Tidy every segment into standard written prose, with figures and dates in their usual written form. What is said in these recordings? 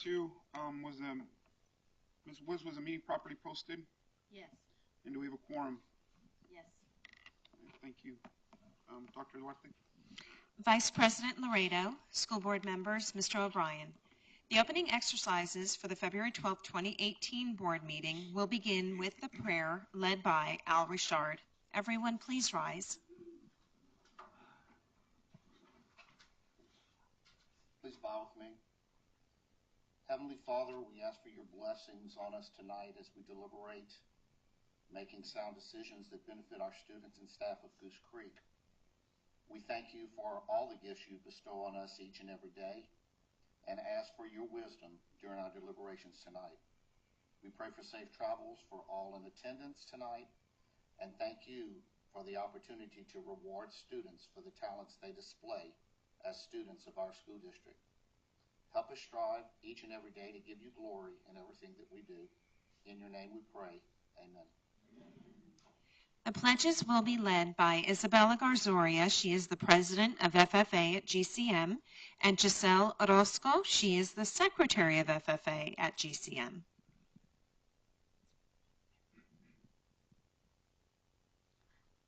2, Ms. Woods, was the meeting properly posted? Yes. And do we have a quorum? Yes. Thank you. Dr. Duarte? Vice President Laredo, school board members, Mr. O'Brien. The opening exercises for the February 12, 2018 board meeting will begin with the prayer led by Al Richard. Everyone please rise. Please bow with me. Heavenly Father, we ask for your blessings on us tonight as we deliberate, making sound decisions that benefit our students and staff of Goose Creek. We thank you for all the gifts you bestow on us each and every day and ask for your wisdom during our deliberations tonight. We pray for safe travels for all in attendance tonight and thank you for the opportunity to reward students for the talents they display as students of our school district. Help us strive each and every day to give you glory in everything that we do. In your name we pray. Amen. The pledges will be led by Isabella Garzoria. She is the president of FFA at GCM, and Giselle Orozco. She is the secretary of FFA at GCM.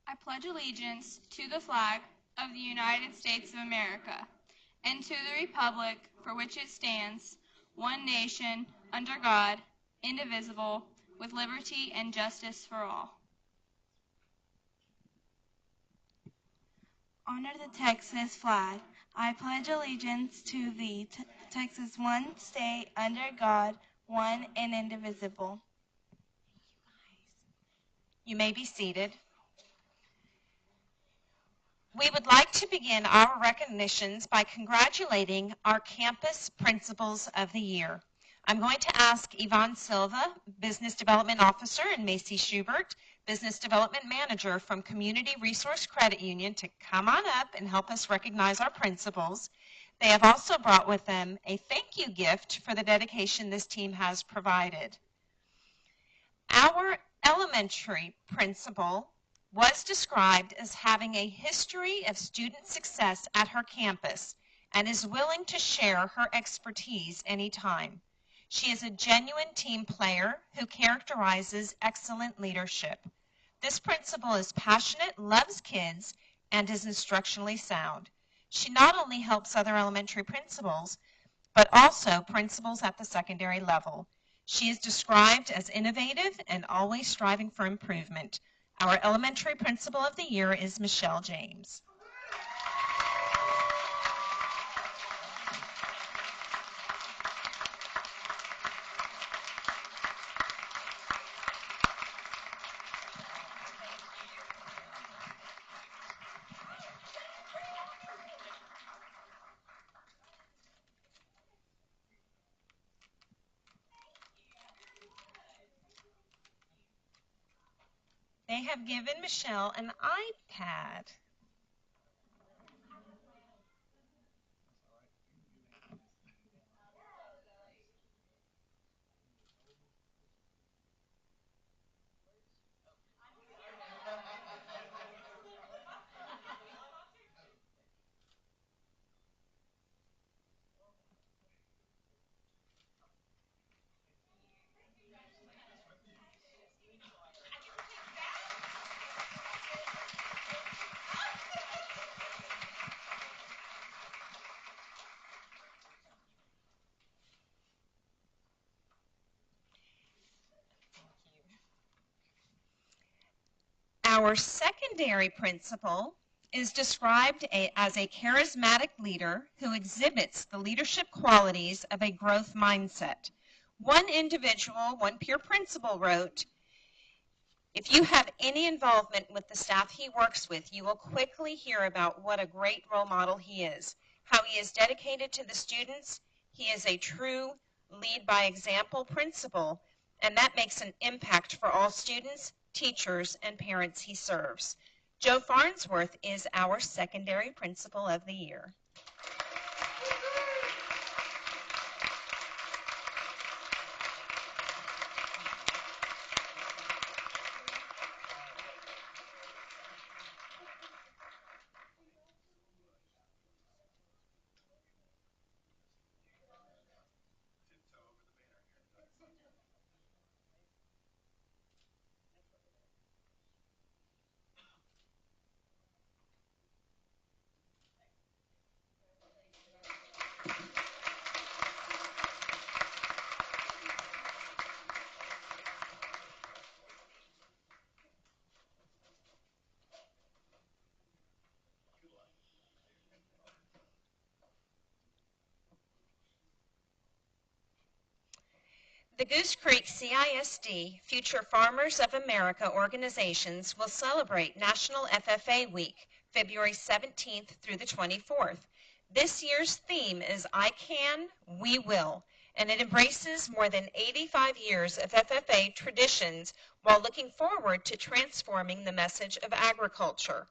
I pledge allegiance to the flag of the United States of America and to the republic for which it stands, one nation, under God, indivisible, with liberty and justice for all. Honor the Texas flag. I pledge allegiance to the Texas, one state, under God, one and indivisible. You may be seated. We would like to begin our recognitions by congratulating our campus principals of the year. I'm going to ask Yvonne Silva, Business Development Officer, and Macy Schubert, Business Development Manager from Community Resource Credit Union, to come on up and help us recognize our principals. They have also brought with them a thank you gift for the dedication this team has provided. Our elementary principal was described as having a history of student success at her campus and is willing to share her expertise anytime. She is a genuine team player who characterizes excellent leadership. This principal is passionate, loves kids, and is instructionally sound. She not only helps other elementary principals, but also principals at the secondary level. She is described as innovative and always striving for improvement. Our elementary principal of the year is Michelle James. They have given Michelle an iPad. Our secondary principal is described as a charismatic leader who exhibits the leadership qualities of a growth mindset. One individual, one peer principal wrote, "If you have any involvement with the staff he works with, you will quickly hear about what a great role model he is, how he is dedicated to the students. He is a true lead by example principal, and that makes an impact for all students, teachers, and parents he serves." Joe Farnsworth is our secondary principal of the year. The Goose Creek CISD Future Farmers of America organizations will celebrate National FFA Week, February 17th through the 24th. This year's theme is I Can, We Will, and it embraces more than 85 years of FFA traditions while looking forward to transforming the message of agriculture.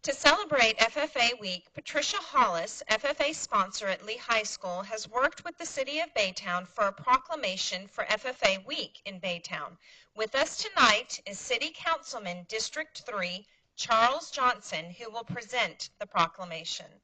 To celebrate FFA Week, Patricia Hollis, FFA sponsor at Lee High School, has worked with the City of Baytown for a proclamation for FFA Week in Baytown. With us tonight is City Councilman District 3, Charles Johnson, who will present the proclamation.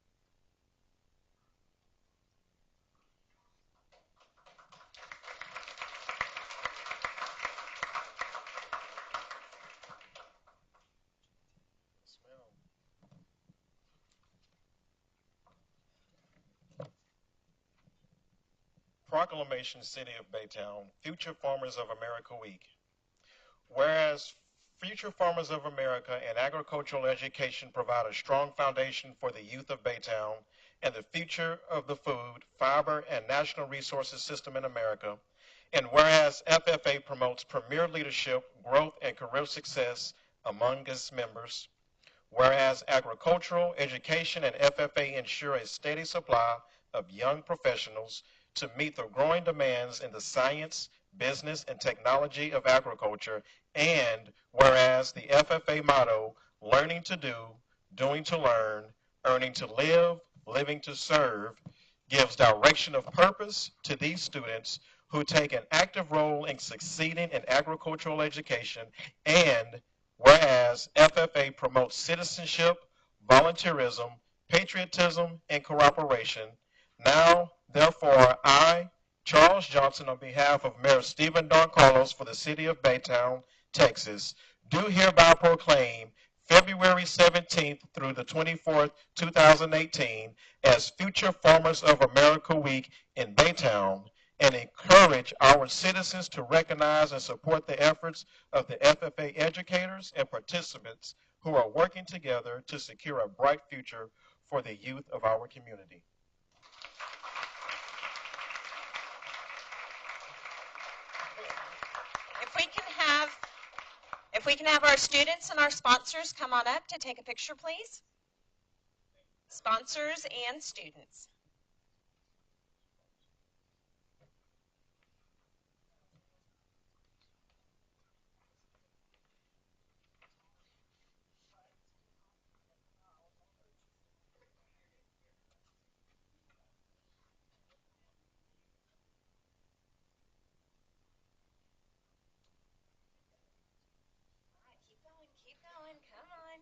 Proclamation, City of Baytown, Future Farmers of America Week. Whereas Future Farmers of America and agricultural education provide a strong foundation for the youth of Baytown and the future of the food, fiber, and national resources system in America. And whereas FFA promotes premier leadership, growth, and career success among its members. Whereas agricultural, education, and FFA ensure a steady supply of young professionals to meet the growing demands in the science, business, and technology of agriculture, and whereas the FFA motto, learning to do, doing to learn, earning to live, living to serve, gives direction of purpose to these students who take an active role in succeeding in agricultural education, and whereas FFA promotes citizenship, volunteerism, patriotism, and cooperation, now, therefore, I, Charles Johnson, on behalf of Mayor Stephen Don Carlos for the City of Baytown, Texas, do hereby proclaim February 17th through the 24th, 2018, as Future Farmers of America Week in Baytown, and encourage our citizens to recognize and support the efforts of the FFA educators and participants who are working together to secure a bright future for the youth of our community. If we can have our students and our sponsors come on up to take a picture, please. Sponsors and students. Keep going, come on.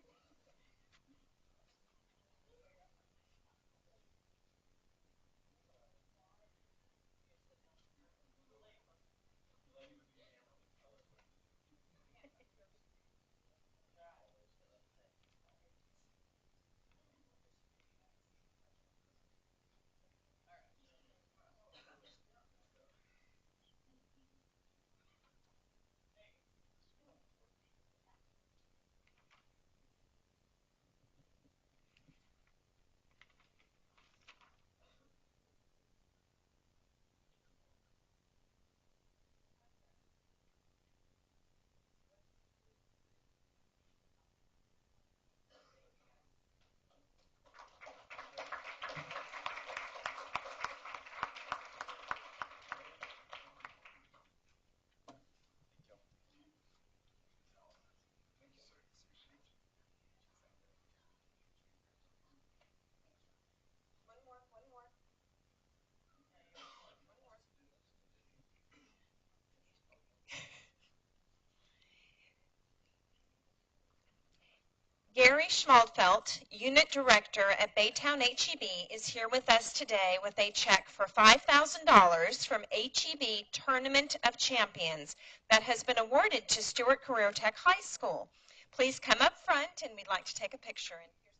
Gary Schmaldfelt, Unit Director at Baytown HEB, is here with us today with a check for $5,000 from HEB Tournament of Champions that has been awarded to Stewart Career Tech High School. Please come up front and we'd like to take a picture. And here's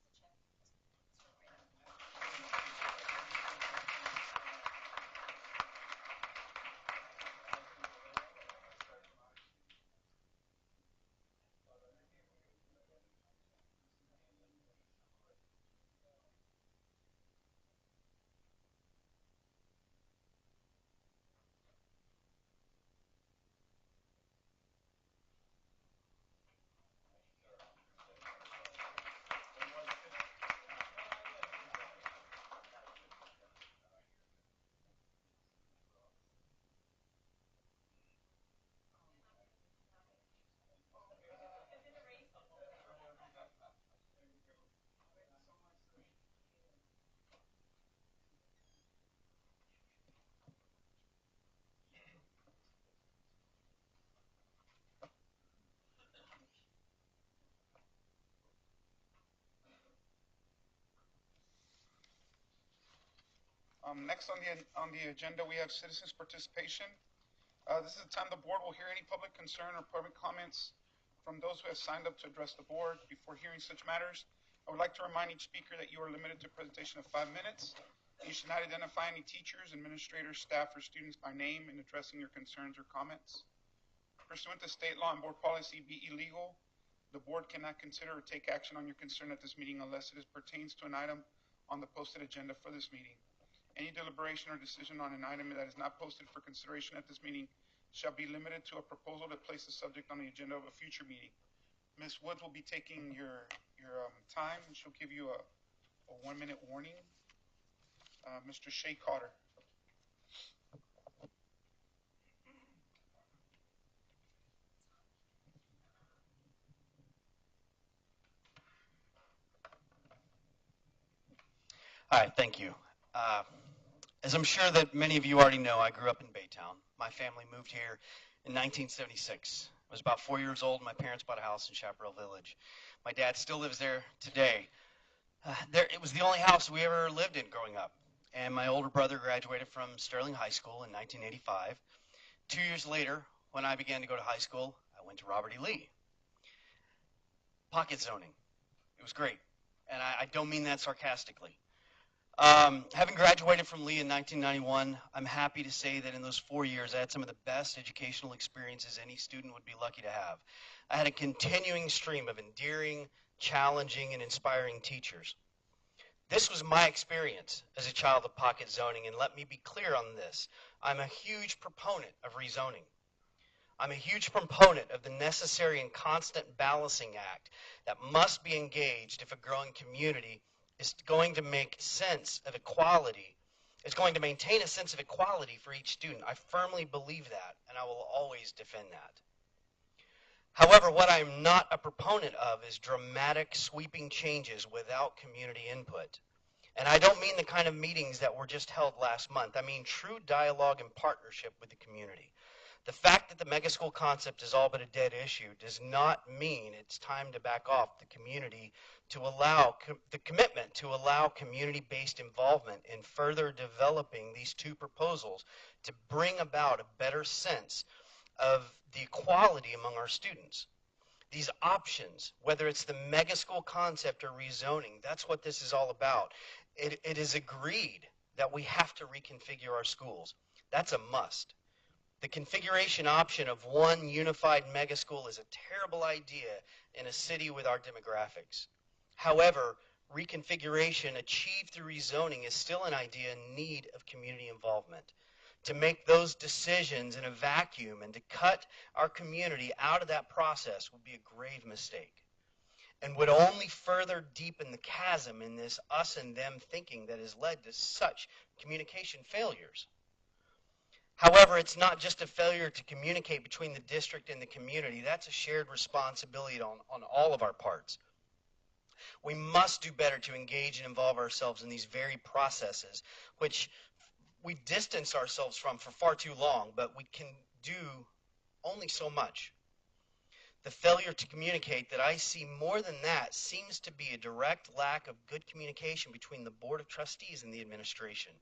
the check. Next on the agenda, we have citizens' participation. This is the time the board will hear any public concern or public comments from those who have signed up to address the board. Before hearing such matters, I would like to remind each speaker that you are limited to a presentation of 5 minutes. You should not identify any teachers, administrators, staff, or students by name in addressing your concerns or comments. Pursuant to state law and board policy, be illegal. The board cannot consider or take action on your concern at this meeting unless it pertains to an item on the posted agenda for this meeting. Any deliberation or decision on an item that is not posted for consideration at this meeting shall be limited to a proposal to place the subject on the agenda of a future meeting. Ms. Woods will be taking your time, and she'll give you a 1-minute warning. Mr. Shea Cotter. All right, thank you. As I'm sure that many of you already know, I grew up in Baytown. My family moved here in 1976. I was about 4 years old. My parents bought a house in Chaparral Village. My dad still lives there today. It was the only house we ever lived in growing up. And my older brother graduated from Sterling High School in 1985. 2 years later, when I began to go to high school, I went to Robert E. Lee. Pocket zoning. It was great. And I don't mean that sarcastically. Having graduated from Lee in 1991, I'm happy to say that in those 4 years, I had some of the best educational experiences any student would be lucky to have. I had a continuing stream of endearing, challenging, and inspiring teachers. This was my experience as a child of pocket zoning, and let me be clear on this. I'm a huge proponent of rezoning. I'm a huge proponent of the necessary and constant balancing act that must be engaged if a growing community is going to make sense of equality, is going to maintain a sense of equality for each student. I firmly believe that, and I will always defend that. However, what I am not a proponent of is dramatic, sweeping changes without community input. And I don't mean the kind of meetings that were just held last month. I mean true dialogue and partnership with the community. The fact that the mega school concept is all but a dead issue does not mean it's time to back off the community to allow the commitment to allow community-based involvement in further developing these two proposals to bring about a better sense of the equality among our students. These options, whether it's the mega school concept or rezoning, that's what this is all about. It is agreed that we have to reconfigure our schools. That's a must. The configuration option of one unified mega school is a terrible idea in a city with our demographics. However, reconfiguration achieved through rezoning is still an idea in need of community involvement. To make those decisions in a vacuum and to cut our community out of that process would be a grave mistake and would only further deepen the chasm in this us and them thinking that has led to such communication failures. However, it's not just a failure to communicate between the district and the community. That's a shared responsibility on all of our parts. We must do better to engage and involve ourselves in these very processes, which we distance ourselves from for far too long, but we can do only so much. The failure to communicate that I see more than that seems to be a direct lack of good communication between the Board of Trustees and the administration.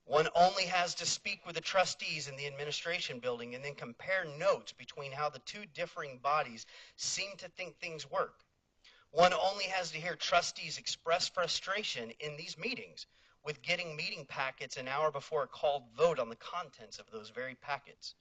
One only has to speak with the trustees in the administration building and then compare notes between how the two differing bodies seem to think things work. One only has to hear trustees express frustration in these meetings with getting meeting packets an hour before a called vote on the contents of those very packets.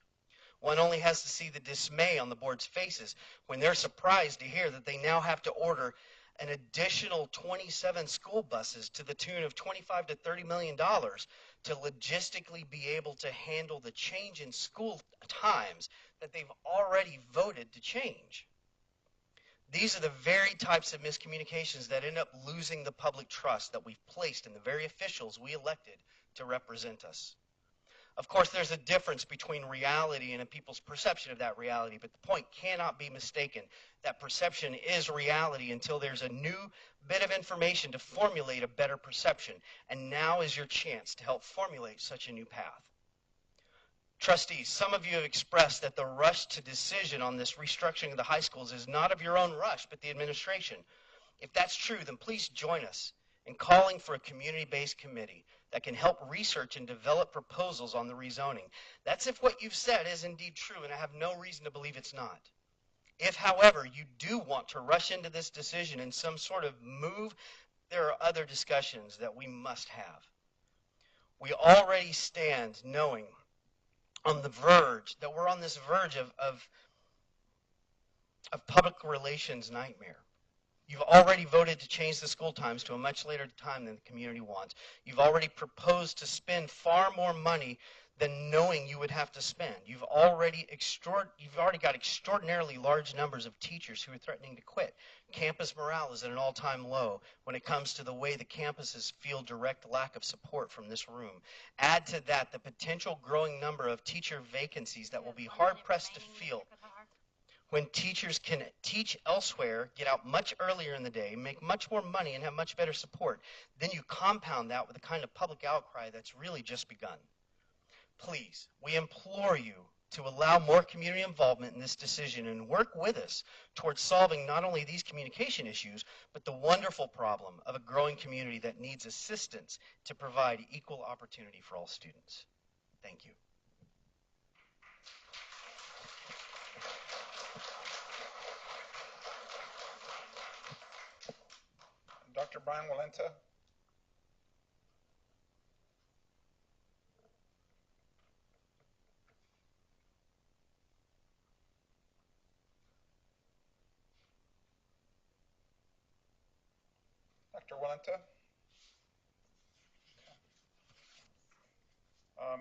One only has to see the dismay on the board's faces when they're surprised to hear that they now have to order an additional 27 school buses to the tune of $25 to $30 million to logistically be able to handle the change in school times that they've already voted to change. These are the very types of miscommunications that end up losing the public trust that we've placed in the very officials we elected to represent us. Of course, there's a difference between reality and people's perception of that reality, but the point cannot be mistaken. That perception is reality until there's a new bit of information to formulate a better perception, and now is your chance to help formulate such a new path. Trustees, some of you have expressed that the rush to decision on this restructuring of the high schools is not of your own rush, but the administration. If that's true, then please join us and calling for a community-based committee that can help research and develop proposals on the rezoning. That's if what you've said is indeed true, and I have no reason to believe it's not. If, however, you do want to rush into this decision in some sort of move, there are other discussions that we must have. We already stand knowing on the verge, that we're on this verge of public relations nightmare. You've already voted to change the school times to a much later time than the community wants. You've already proposed to spend far more money than knowing you would have to spend. You've already got extraordinarily large numbers of teachers who are threatening to quit. Campus morale is at an all-time low when it comes to the way the campuses feel direct lack of support from this room. Add to that the potential growing number of teacher vacancies that will be hard-pressed to fill when teachers can teach elsewhere, get out much earlier in the day, make much more money, and have much better support. Then you compound that with the kind of public outcry that's really just begun. Please, we implore you to allow more community involvement in this decision and work with us towards solving not only these communication issues, but the wonderful problem of a growing community that needs assistance to provide equal opportunity for all students. Thank you. Dr. Brian Walenta. Dr. Walenta.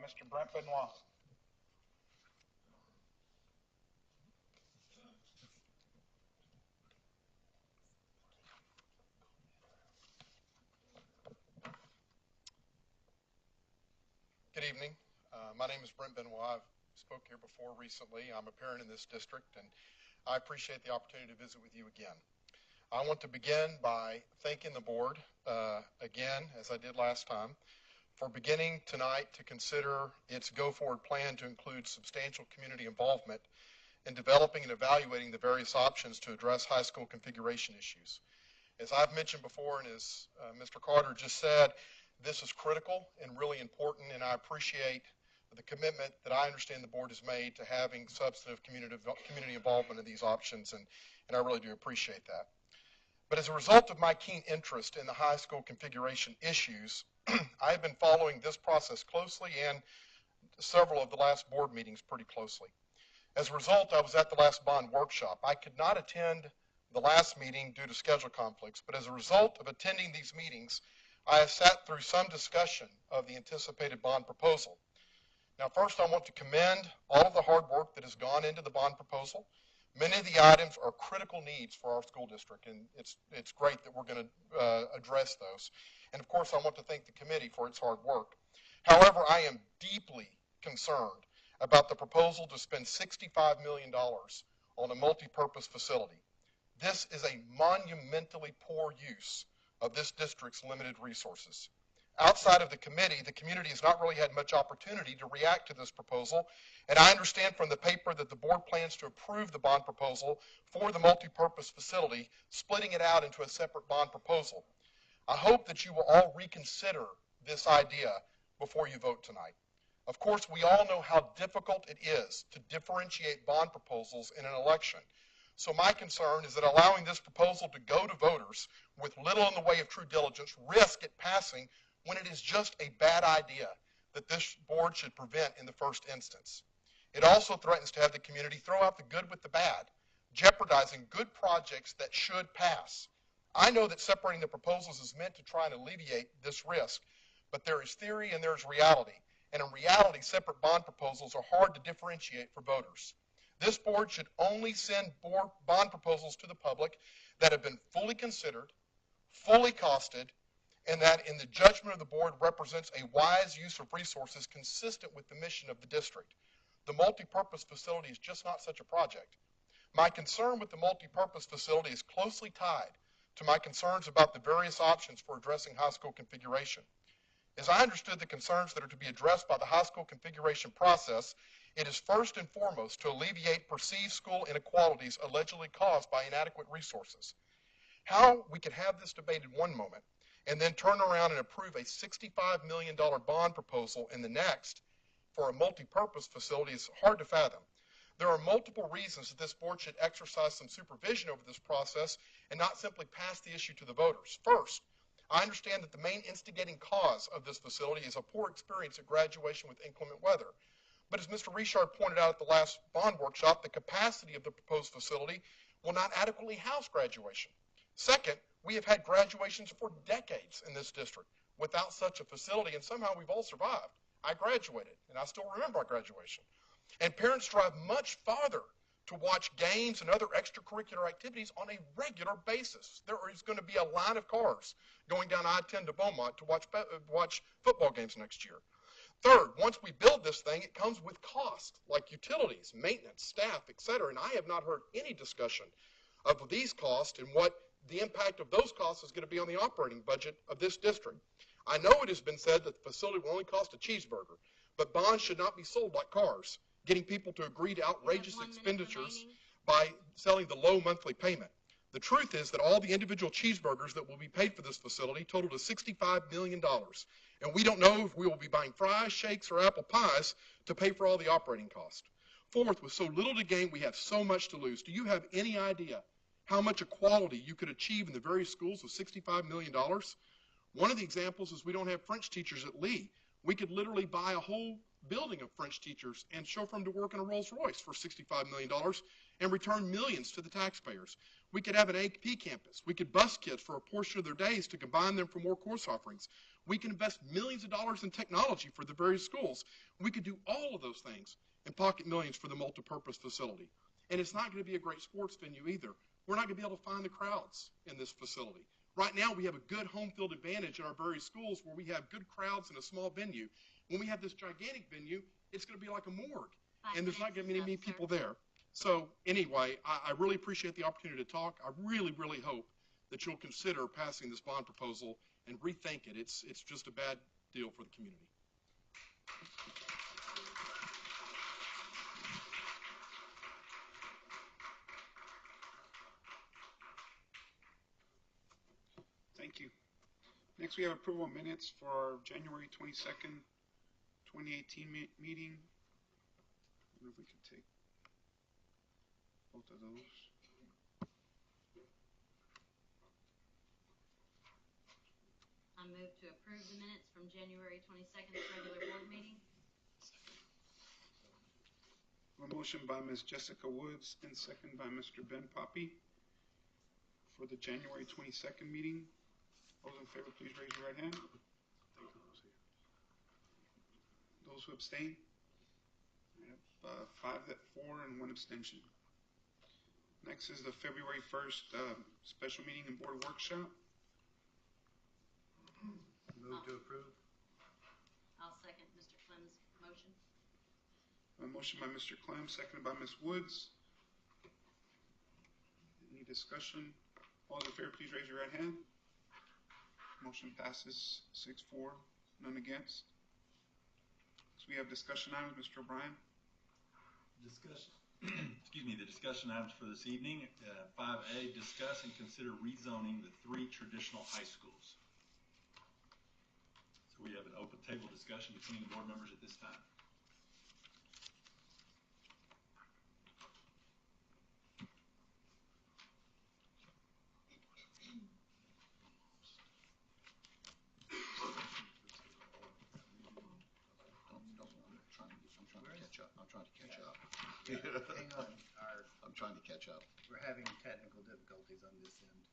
Mr. Brent Benoit. Good evening. My name is Brent Benoit. I've spoke here before recently. I'm a parent in this district, and I appreciate the opportunity to visit with you again. I want to begin by thanking the board again, as I did last time, for beginning tonight to consider its go-forward plan to include substantial community involvement in developing and evaluating the various options to address high school configuration issues. As I've mentioned before, and as Mr. Carter just said, this is critical and really important, and I appreciate the commitment that I understand the board has made to having substantive community involvement in these options, and I really do appreciate that. But as a result of my keen interest in the high school configuration issues, I have been following this process closely and several of the last board meetings pretty closely. As a result, I was at the last bond workshop. I could not attend the last meeting due to schedule conflicts, but as a result of attending these meetings, I have sat through some discussion of the anticipated bond proposal. Now, first, I want to commend all of the hard work that has gone into the bond proposal. Many of the items are critical needs for our school district, and it's great that we're going to address those. And of course, I want to thank the committee for its hard work. However, I am deeply concerned about the proposal to spend $65 million on a multi-purpose facility. This is a monumentally poor use of this district's limited resources. Outside of the committee, the community has not really had much opportunity to react to this proposal, and I understand from the paper that the board plans to approve the bond proposal for the multi-purpose facility, splitting it out into a separate bond proposal. I hope that you will all reconsider this idea before you vote tonight. Of course, we all know how difficult it is to differentiate bond proposals in an election. So my concern is that allowing this proposal to go to voters with little in the way of true diligence risk it passing when it is just a bad idea that this board should prevent in the first instance. It also threatens to have the community throw out the good with the bad, jeopardizing good projects that should pass. I know that separating the proposals is meant to try and alleviate this risk, but there is theory and there's reality. And in reality, separate bond proposals are hard to differentiate for voters. This board should only send bond proposals to the public that have been fully considered, fully costed, and that in the judgment of the board represents a wise use of resources consistent with the mission of the district. The multi-purpose facility is just not such a project. My concern with the multi-purpose facility is closely tied to my concerns about the various options for addressing high school configuration. As I understood the concerns that are to be addressed by the high school configuration process, it is first and foremost to alleviate perceived school inequalities allegedly caused by inadequate resources. How we could have this debate in one moment and then turn around and approve a $65 million bond proposal in the next for a multi-purpose facility is hard to fathom. There are multiple reasons that this board should exercise some supervision over this process and not simply pass the issue to the voters. First, I understand that the main instigating cause of this facility is a poor experience at graduation with inclement weather. But as Mr. Richard pointed out at the last bond workshop, the capacity of the proposed facility will not adequately house graduation. Second, we have had graduations for decades in this district without such a facility, and somehow we've all survived. I graduated, and I still remember our graduation. And parents drive much farther to watch games and other extracurricular activities on a regular basis. There is going to be a line of cars going down I-10 to Beaumont to watch football games next year. Third, once we build this thing, it comes with cost, like utilities, maintenance, staff, etc. And I have not heard any discussion of these costs and what the impact of those costs is going to be on the operating budget of this district. I know it has been said that the facility will only cost a cheeseburger, but bonds should not be sold like cars, getting people to agree to outrageous expenditures by selling the low monthly payment. The truth is that all the individual cheeseburgers that will be paid for this facility total to $65 million. And we don't know if we will be buying fries, shakes, or apple pies to pay for all the operating costs. Fourth, with so little to gain, we have so much to lose. Do you have any idea how much equality you could achieve in the various schools with $65 million? One of the examples is we don't have French teachers at Lee. We could literally buy a whole building of French teachers and chauffeur them to work in a Rolls Royce for $65 million and return millions to the taxpayers. We could have an AP campus. We could bus kids for a portion of their days to combine them for more course offerings. We can invest millions of dollars in technology for the various schools. We could do all of those things and pocket millions for the multipurpose facility. And it's not going to be a great sports venue either. We're not going to be able to find the crowds in this facility. Right now, we have a good home field advantage in our various schools where we have good crowds in a small venue. When we have this gigantic venue, it's going to be like a morgue, and there's not going to be many people there. So anyway, I really appreciate the opportunity to talk. I really, really hope that you'll consider passing this bond proposal and rethink it. It's just a bad deal for the community. Thank you. Next, we have approval of minutes for our January 22nd, 2018 meeting. I wonder if we could take both of those. I move to approve the minutes from January 22nd, regular board meeting. A motion by Ms. Jessica Woods and second by Mr. Ben Poppy for the January 22nd meeting. Those in favor, please raise your right hand. Those who abstain? We have 5 for and 1 abstention. Next is the February 1st special meeting and board workshop. Move to approve. I'll second Mr. Clem's motion. A motion by Mr. Clem, seconded by Ms. Woods. Any discussion? All those in favor, please raise your right hand. Motion passes 6-4, none against. So we have discussion items, Mr. O'Brien. Discussion. Excuse me. The discussion items for this evening: 5A, discuss and consider rezoning the 3 traditional high schools. So we have an open table discussion between the board members at this time. Hang on. I'm trying to catch up. We're having technical difficulties on this end.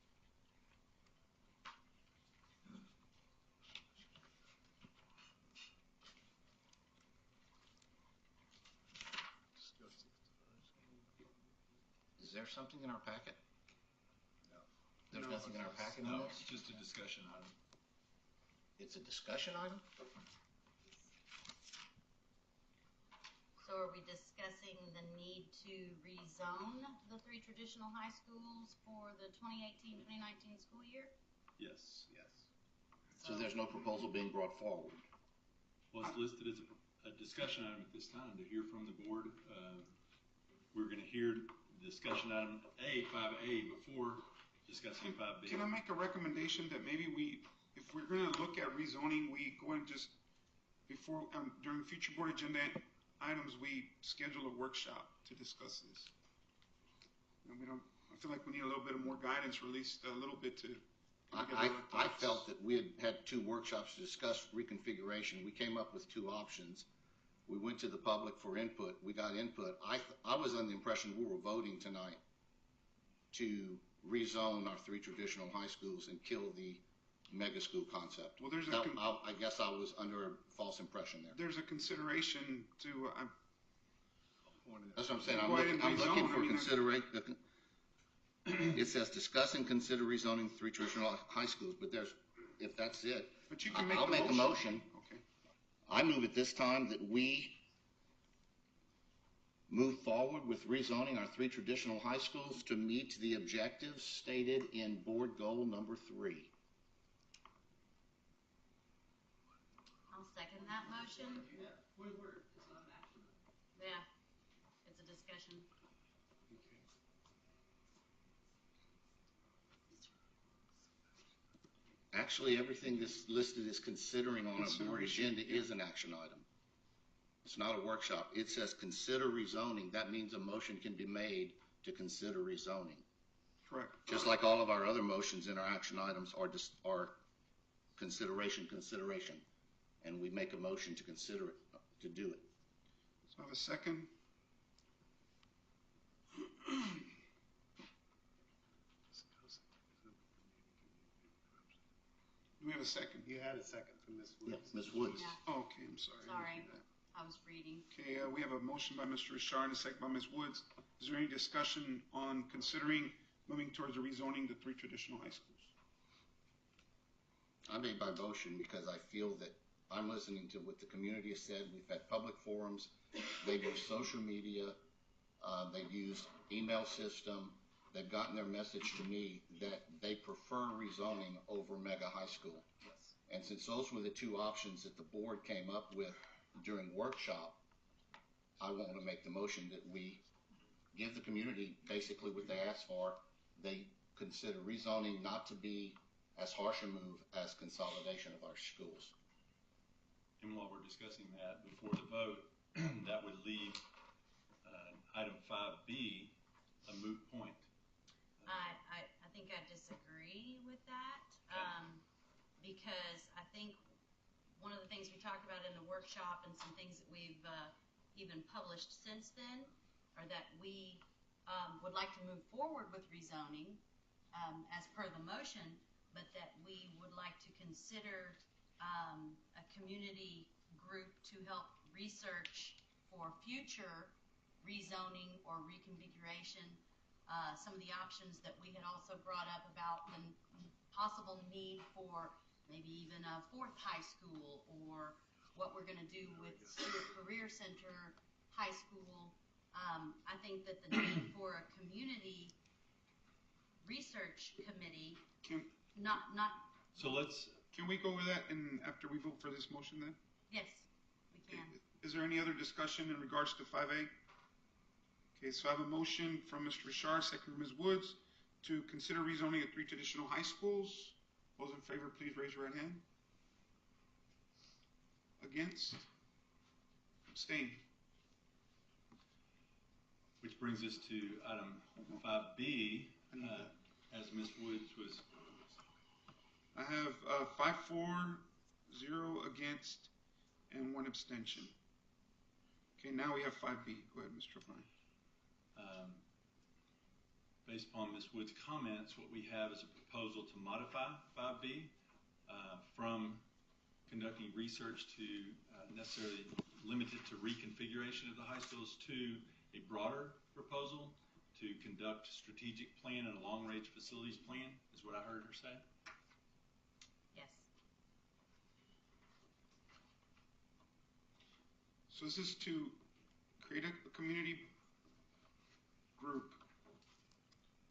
Is there something in our packet? No. There's nothing in our packet on No, this? it's just a discussion item. It's a discussion item? So are we discussing the need to rezone the 3 traditional high schools for the 2018-2019 school year? Yes. Yes. So there's no proposal being brought forward? Well, it's listed as a discussion item at this time to hear from the board. We're going to hear discussion item 5A, before discussing 5B. Can I make a recommendation that maybe we, if we're going to look at rezoning, we go and just, before, during future board agenda items, we schedule a workshop to discuss this. And we don't, I feel like we need a little bit of more guidance, or at least a little bit to. I felt that we had 2 workshops to discuss reconfiguration. We came up with 2 options. We went to the public for input. We got input. I was under the impression we were voting tonight to rezone our 3 traditional high schools and kill the mega school concept. Well, I guess I was under a false impression there. There's a consideration to. That's what I'm saying. I'm looking for consideration. It says discuss and consider rezoning 3 traditional high schools, but if that's it, But you can make I'll the make a motion. Okay. I move at this time that we move forward with rezoning our 3 traditional high schools to meet the objectives stated in board goal number 3. I'll second that motion. Yeah, it's a discussion. Actually, everything that's listed as considering on a board agenda is an action item. It's not a workshop. It says consider rezoning. That means a motion can be made to consider rezoning. Correct. Just like all of our other motions in our action items are consideration, and we make a motion to consider it, to do it. So I have a second. Do we have a second? You had a second from Ms. Woods. Yeah, Ms. Woods. Yeah. Oh, okay, I'm sorry. Sorry, I was reading. Okay, we have a motion by Mr. Richard and a second by Ms. Woods. Is there any discussion on considering moving towards the rezoning the 3 traditional high schools? I made my motion because I feel that I'm listening to what the community has said. We've had public forums. They've used social media. They've used email system. They've gotten their message to me that they prefer rezoning over mega high school. Yes. And since those were the 2 options that the board came up with during workshop, I want to make the motion that we give the community basically what they asked for. They consider rezoning not to be as harsh a move as consolidation of our schools. And while we're discussing that, before the vote, that would leave item 5B a moot point. I think I disagree with that, because I think one of the things we talked about in the workshop and some things that we've even published since then are that we would like to move forward with rezoning as per the motion, but that we would like to consider a community group to help research for future rezoning or reconfiguration, some of the options that we had also brought up about the possible need for maybe even a 4th high school, or what we're going to do with Stewart Career Center High School. I think that the need for a community research committee, So let's. Can we go over that and after we vote for this motion then? Yes, we can. Is there any other discussion in regards to 5A? Okay, so I have a motion from Mr. Richard, second from Ms. Woods, to consider rezoning of 3 traditional high schools. Those in favor, please raise your right hand. Against? Abstain. Which brings us to item 5B, as Ms. Woods was. I have 5-4, 0 against, and 1 abstention. Okay, now we have 5B. Go ahead, Mr. Fine. Based upon Ms. Woods' comments, what we have is a proposal to modify 5B from conducting research to necessarily limited to reconfiguration of the high schools to a broader proposal to conduct strategic plan and a long-range facilities plan, is what I heard her say. Yes. So this is to create a community group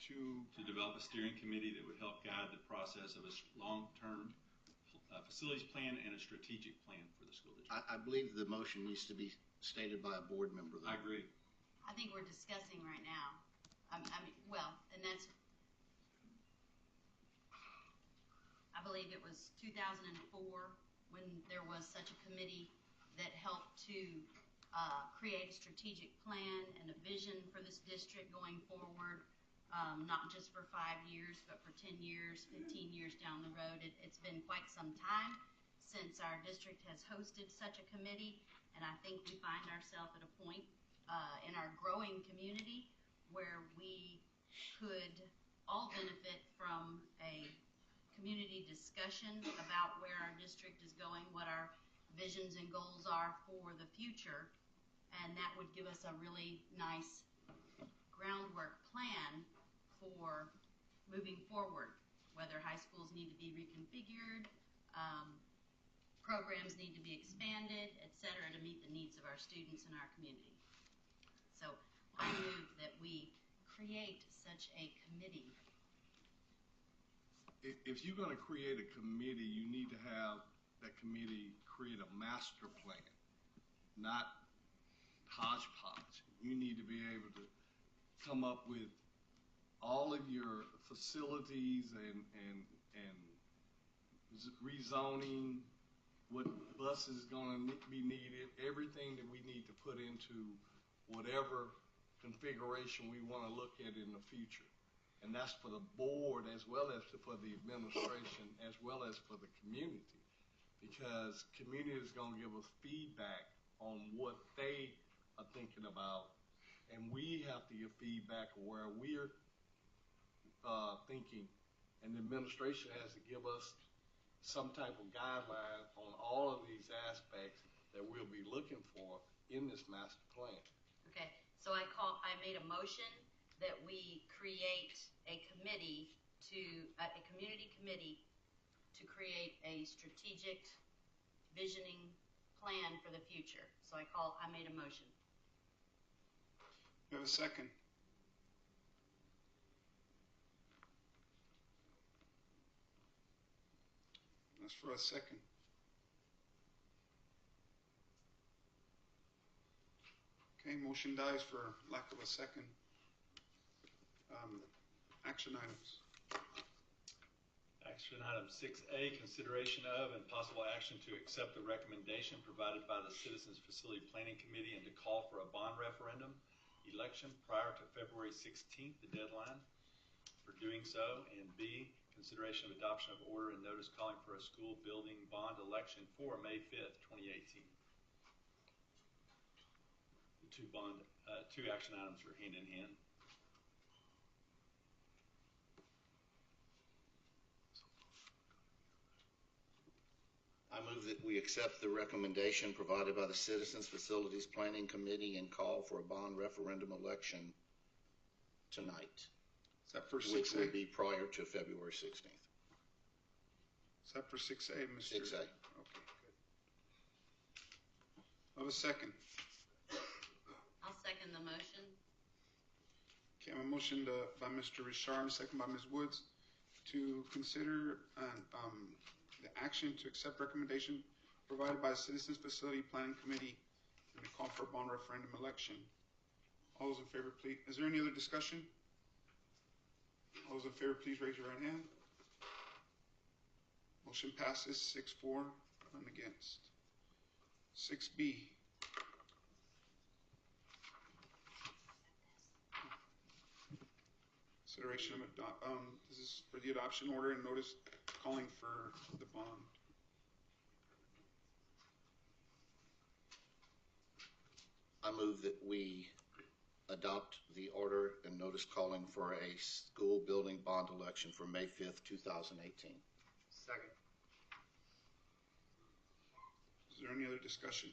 to develop a steering committee that would help guide the process of a long-term facilities plan and a strategic plan for the school district. I believe the motion needs to be stated by a board member, though. I agree. I think we're discussing right now. I I believe it was 2004 when there was such a committee that helped to create a strategic plan and a vision for this district going forward, not just for 5 years, but for 10 years, 15 years down the road. It's been quite some time since our district has hosted such a committee, and I think we find ourselves at a point in our growing community where we could all benefit from a community discussion about where our district is going, what our visions and goals are for the future, and that would give us a really nice groundwork plan for moving forward, whether high schools need to be reconfigured, programs need to be expanded, et cetera, to meet the needs of our students and our community. So I move that we create such a committee. If you're going to create a committee, you need to have that committee create a master plan, not hodgepodge. You need to be able to come up with all of your facilities and rezoning, what bus is going to be needed, everything that we need to put into whatever configuration we want to look at in the future. And that's for the board as well as for the administration as well as for the community, because community is going to give us feedback on what they are thinking about, and we have to give feedback where we're thinking, and the administration has to give us some type of guideline on all of these aspects that we'll be looking for in this master plan. Okay, so I made a motion that we create a committee a community committee to create a strategic visioning plan for the future. So I made a motion. We have a second. That's for a second. Okay, motion dies for lack of a second. Action items. Action item 6A, consideration of and possible action to accept the recommendation provided by the Citizens Facility Planning Committee and to call for a bond referendum election prior to February 16th, the deadline for doing so. And B, consideration of adoption of order and notice calling for a school building bond election for May 5th, 2018. The two action items are hand in hand. I move that we accept the recommendation provided by the Citizens Facilities Planning Committee and call for a bond referendum election tonight. Is that for 6A? Which will be prior to February 16th. Is that for 6A, Mr.? 6A. Okay, good. I have a second. I'll second the motion. Okay, I have a motion by Mr. Richard and a second by Ms. Woods to consider the action to accept recommendation provided by the Citizens Facility Planning Committee and to call for a bond referendum election. All those in favor, please. Is there any other discussion? All those in favor, please raise your right hand. Motion passes 6-4, none against. 6B. Consideration of this is for the adoption order and notice calling for the bond. I move that we adopt the order and notice calling for a school building bond election for May 5th, 2018. Second. Is there any other discussion?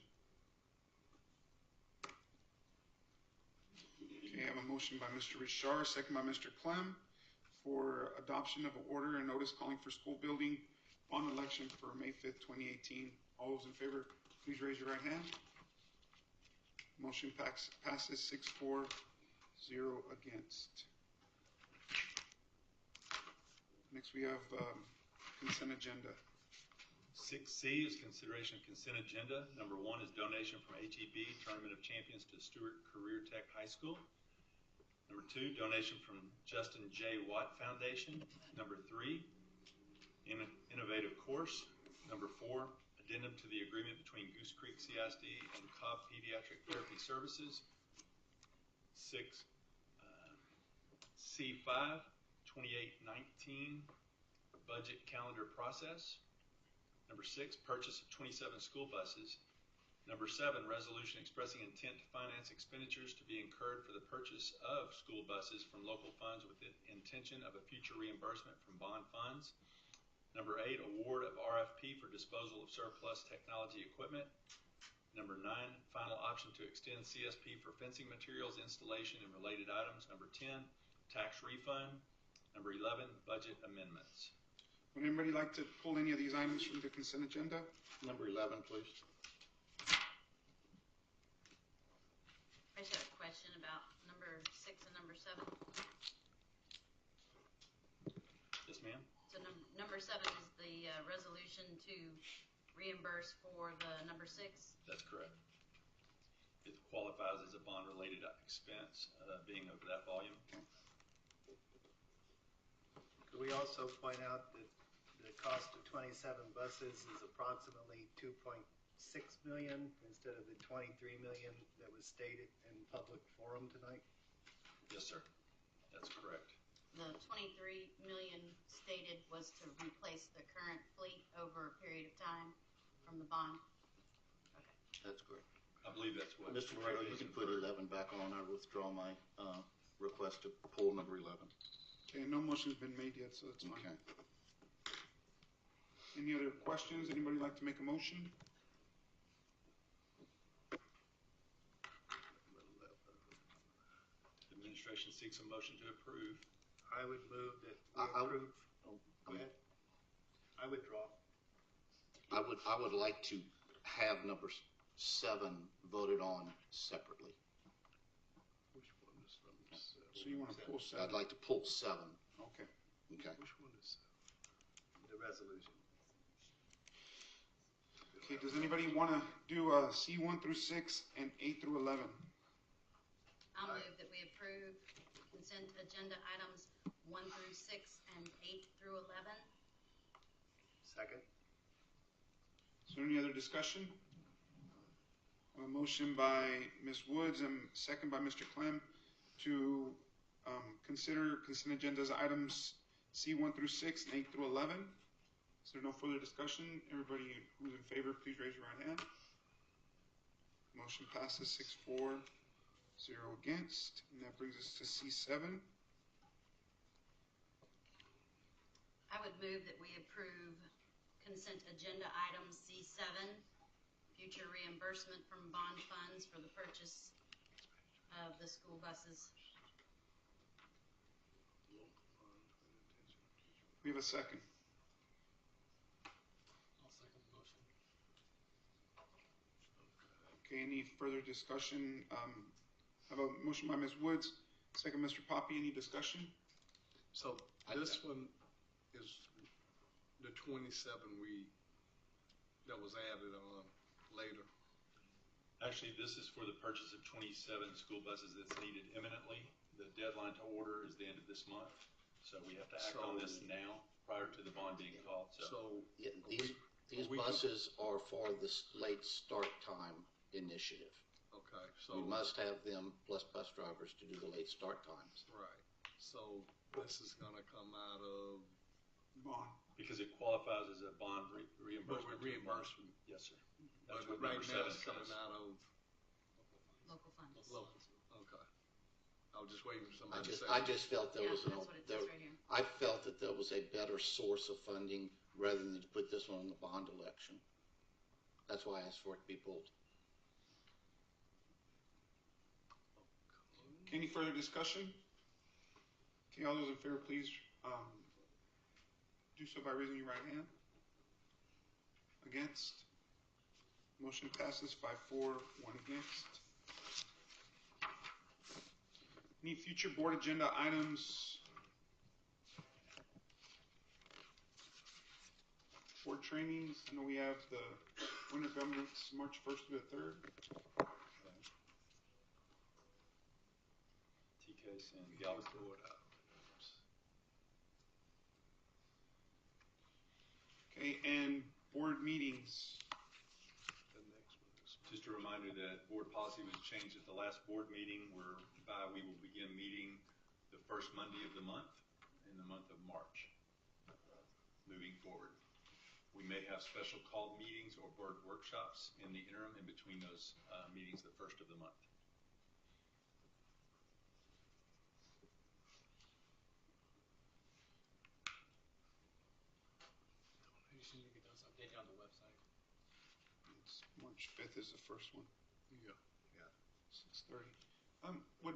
Okay, I have a motion by Mr. Richard, second by Mr. Clem for adoption of an order and notice calling for school building bond election for May 5th, 2018. All those in favor, please raise your right hand. Motion passes 6-4, 0 against. Next we have consent agenda. 6C is consideration of consent agenda. Number 1 is donation from HEB Tournament of Champions to Stewart Career Tech High School. Number 2, donation from Justin J. Watt Foundation. Number 3, Innovative course. Number 4, addendum to the agreement between Goose Creek CISD and Cobb Pediatric Therapy Services. 6, C5, 2819, budget calendar process. Number 6, purchase of 27 school buses. Number 7, resolution expressing intent to finance expenditures to be incurred for the purchase of school buses from local funds with the intention of a future reimbursement from bond funds. Number 8, award of RFP for disposal of surplus technology equipment. Number 9, final option to extend CSP for fencing materials, installation, and related items. Number 10, tax refund. Number 11, budget amendments. Would anybody like to pull any of these items from the consent agenda? Number 11, please. I just have a question about number 6 and number 7. Yes, ma'am. So number 7 is the resolution to reimburse for the number 6. That's correct. It qualifies as a bond-related expense, being over that volume. Could we also point out that the cost of 27 buses is approximately $2.6 million instead of the $23 million that was stated in public forum tonight? Yes, sir. That's correct. The 23 million stated was to replace the current fleet over a period of time from the bond. Okay. That's correct. I believe that's what. Mr. Moreno, you can put 11 back on. I withdraw my request to pull number 11. Okay, no motion's been made yet, so that's fine. Okay. Any other questions? Anybody like to make a motion? The administration seeks a motion to approve. I would move that we approve. Go ahead. I withdraw. I would like to have number 7 voted on separately. Which one is number 7? So you want to pull 7? I'd like to pull 7. Okay. Okay. Which one is 7? The resolution. Okay, does anybody want to do C1 through 6 and 8 through 11? I'll move that we approve consent agenda items 1 through 6 and 8 through 11. Second. Is there any other discussion? A motion by Ms. Woods and second by Mr. Clem to consider consent agendas items C1 through 6 and 8 through 11. Is there no further discussion? Everybody who's in favor, please raise your right hand. Motion passes 6-4, 0 against. And that brings us to C7. I would move that we approve consent agenda item C7, future reimbursement from bond funds for the purchase of the school buses. We have a second. I'll second the motion. Okay, any further discussion? I have a motion by Ms. Woods, second Mr. Poppy. Any discussion? So this one is the 27 that was added on later. Actually, this is for the purchase of 27 school buses that's needed imminently. The deadline to order is the end of this month. So we have to act on this now prior to the bond being called. So Yeah, these buses are for this late start time initiative. okay, so We must have them plus bus drivers to do the late start times. right. So this is going to come out of Bond. Because it qualifies as a bond reimbursement. reimbursement. Yes, sir. But That's what right number now 7 it's coming says. out of Local funds. local. Okay. I was just waiting for I somebody to say. just felt there Yeah, was that's what it says right here. I felt that there was a better source of funding rather than to put this one on the bond election. That's why I asked for it to be pulled. Okay, any further discussion? Okay, all those in favor, please do so by raising your right hand. Against? Motion passes 5-4, 1 against. Any future board agenda items? Board trainings, I know we have the winter governments March 1st through the 3rd. TCAS and Galveston. Board items. Okay, and board meetings. The next one is. Just a reminder that board policy was changed at the last board meeting, whereby we will begin meeting the first Monday of the month in the month of March, moving forward. We may have special called meetings or board workshops in the interim in between those meetings the first of the month. You can get those updated on the website. It's March 5th is the first one. Yeah. 6:30. Would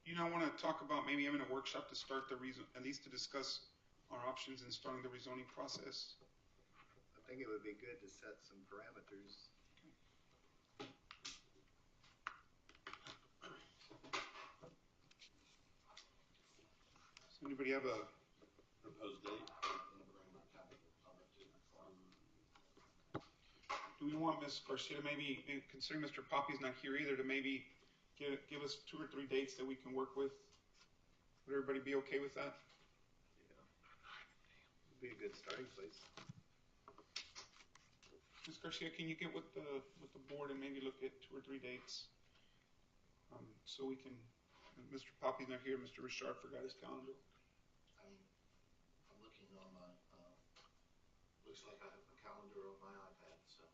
you not want to talk about maybe having a workshop to start at least to discuss our options in starting the rezoning process? I think it would be good to set some parameters. Does anybody have a Proposed date? Do we want Ms. Garcia to maybe, considering Mr. Poppy's not here either, to maybe give us 2 or 3 dates that we can work with? Would everybody be okay with that? Yeah. Would be a good starting place. Ms. Garcia, can you get with the board and maybe look at 2 or 3 dates? So we can, Mr. Poppy's not here, Mr. Richard forgot his calendar. I'm looking on my, looks like I have a calendar on my iPad, so.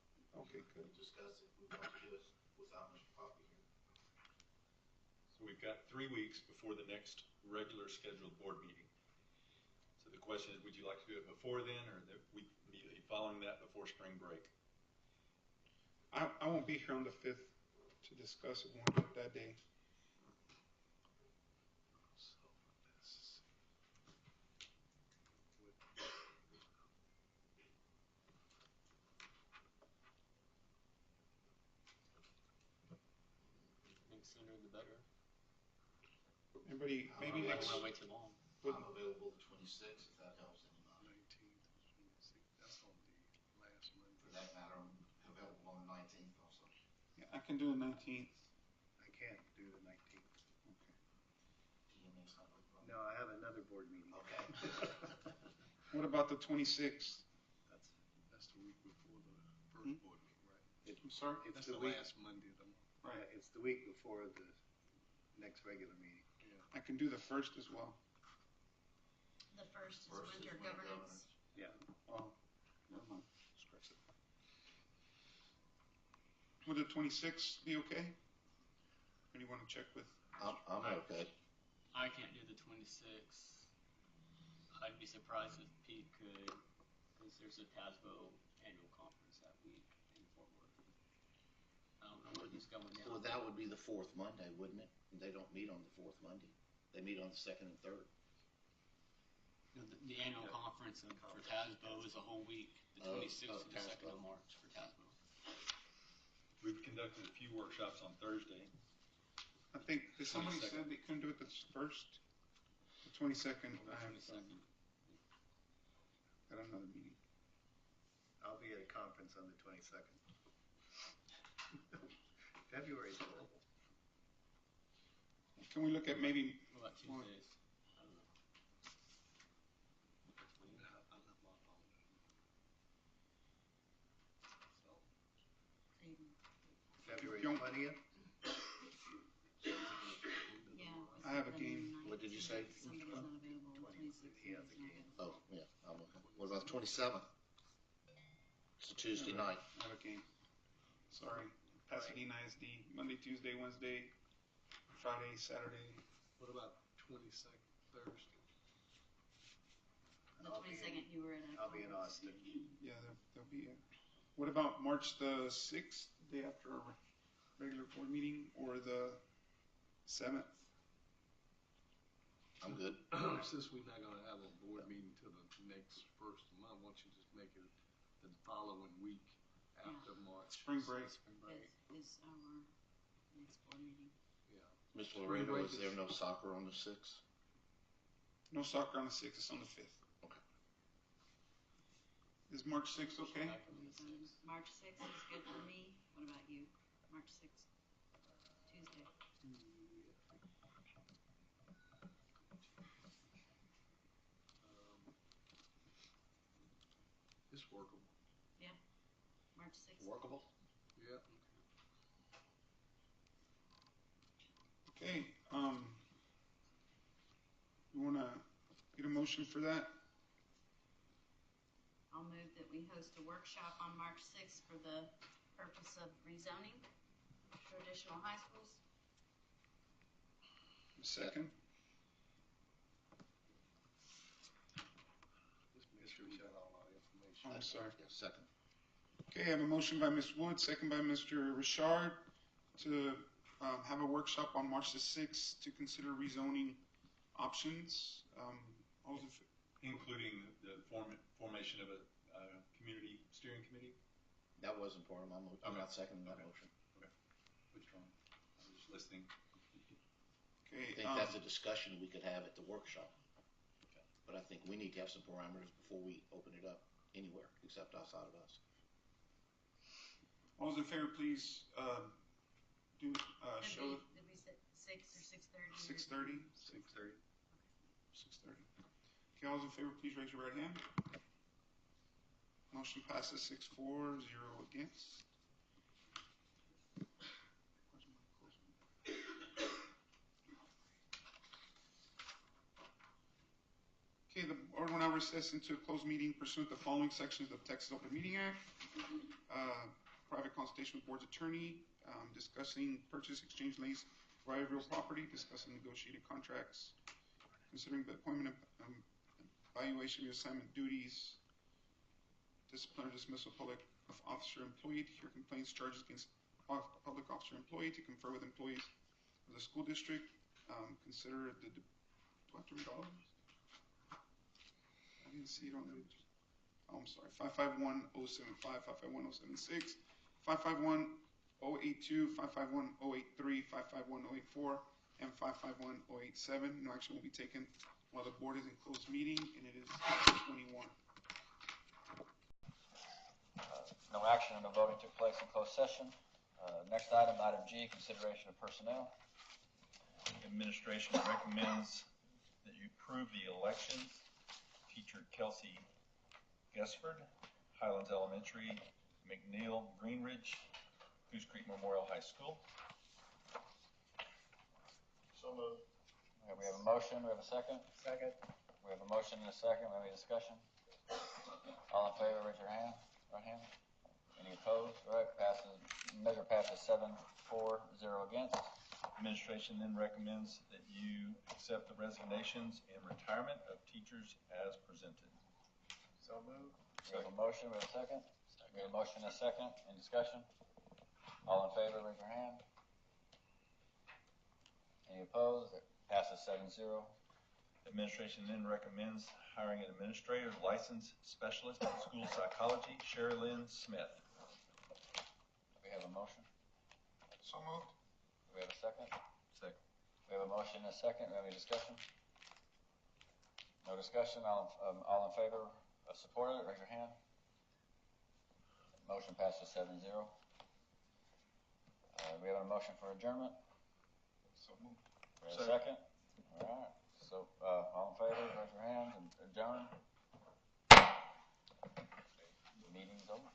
Okay, good. We'll discuss if we want to do it without Mr. Poppy here. So we've got 3 weeks before the next regular scheduled board meeting. So the question is, would you like to do it before then, or the week immediately following that before spring break? I won't be here on the 5th to discuss it. We'll do it that day. I think sooner the better. Anybody, maybe I don't next, want to wait too long. I'm available the 26th, if that helps anybody. 19th, 26th, that's on the last Monday. For that matter, I'm available on the 19th also. yeah, I can do the 19th. I can't do the 19th. DMA's not open. No, I have another board meeting. Okay. What about the 26th? That's the week before the first board meeting, right? I'm sorry? That's the the week. last Monday of the month. Right. It's the week before the next regular meeting. I can do the 1st as well. The first is First is winter winter governance. Yeah. Oh, never mind. Scratch it. Would the 26th be okay? Or do you want to check with? I'm okay. I can't do the 26th. I'd be surprised if Pete could, because there's a TASBO annual conference that week in Fort Worth. I don't know what he's going down. Well, that would be the 4th Monday, wouldn't it? They don't meet on the 4th Monday. They meet on the 2nd and 3rd. The annual conference for TASBO is a whole week, the 26th and the 2nd of March for TASBO. We've conducted a few workshops on Thursday. I think, did somebody 22nd. said they couldn't do it the 1st? The 22nd, I have got another meeting. I'll be at a conference on the 22nd. February's horrible. Can we look at maybe, What about Tuesdays? I don't know. February Don't- 20th? Yeah. I have a game. What did you say? Somebody's not available. 20th, he has a game. Oh, yeah, I'm okay. What about the 27th? It's a Tuesday night. I have a game. Sorry. Pasadena ISD, Monday, Tuesday, Wednesday, Friday, Saturday. What about 22nd, Thursday? The 22nd, you were at a I'll be in conference. Austin. Yeah, there'll be a. What about March the 6th, day after our regular board meeting, or the 7th? I'm good. Since we're not gonna have a board meeting till the next first of the month, why don't you just make it the following week after March? Spring break. Spring break. Is our next board meeting. Yeah. Mr. Spring Laredo, break is there no soccer on the 6th? No soccer on the 6th, it's on the 5th. Okay. Is March 6th okay? March 6th is good for me. What about you? March 6th, Tuesday. It's workable. Yeah, March 6th. Workable? Yeah. Okay, you wanna get a motion for that? I'll move that we host a workshop on March 6th for the purpose of rezoning traditional high schools. A second? Just make sure we got all our information. Oh, I'm sorry. Yeah, second. Okay, I have a motion by Ms. Wood, second by Mr. Richard to have a workshop on March the 6th to consider rezoning options. All those in fa- Including the formation of a community steering committee. That wasn't part of my motion. I'm not seconding that motion. Withdrawn. I was just listening. Okay, I think that's a discussion we could have at the workshop. But I think we need to have some parameters before we open it up anywhere except outside of us. all those in favor, please show Did we say 6 or 6:30? 6:30. 6:30. 6:30. Okay, all those in favor, please raise your right hand. Motion passes 6-4, 0 against. Okay, the board will now recess into a closed meeting pursuant to the following sections of Texas Open Meeting Act. Private consultation with board's attorney, discussing purchase, exchange, lease, right of real property, discussing negotiated contracts, considering the appointment of evaluation, reassignment duties, disciplinary dismissal, public officer, employee, to hear complaints, charges against public officer, employee, to confer with employees of the school district, consider the, do I have to read all of this? I didn't see it on the, oh, I'm sorry, 551-075, 551-076, 551-082, 551-083, 551-084, and 551-087. No action will be taken while the board is in closed meeting, and it is 21. No action and no voting took place in closed session. Next item, item G, consideration of personnel. Administration recommends that you approve the elections. Teacher Kelsey Gesford, Highlands Elementary, McNeil Greenridge, Goose Creek Memorial High School. So moved. Okay, we have a motion, we have a second. Second. We have a motion and a second. We have any discussion? All in favor, raise your hand. Right hand. Any opposed? All right, passes. Measure passes 7-4, 0 against. Administration then recommends that you accept the resignations and retirement of teachers as presented. So moved. We have a motion, we have a second. We have a motion and a second. Any discussion? All in favor, raise your hand. Any opposed? It passes 7-0. Administration then recommends hiring an administrator, licensed specialist in school psychology, Sherry Lynn Smith. We have a motion. So moved. Do we have a second? Second. We have a motion and a second. We have any discussion? No discussion. All in favor of supporting it, raise your hand. Motion passes 7-0. We have a motion for adjournment. So moved. We have a second. All right. So, all in favor, raise your hand and adjourn. Meeting's over.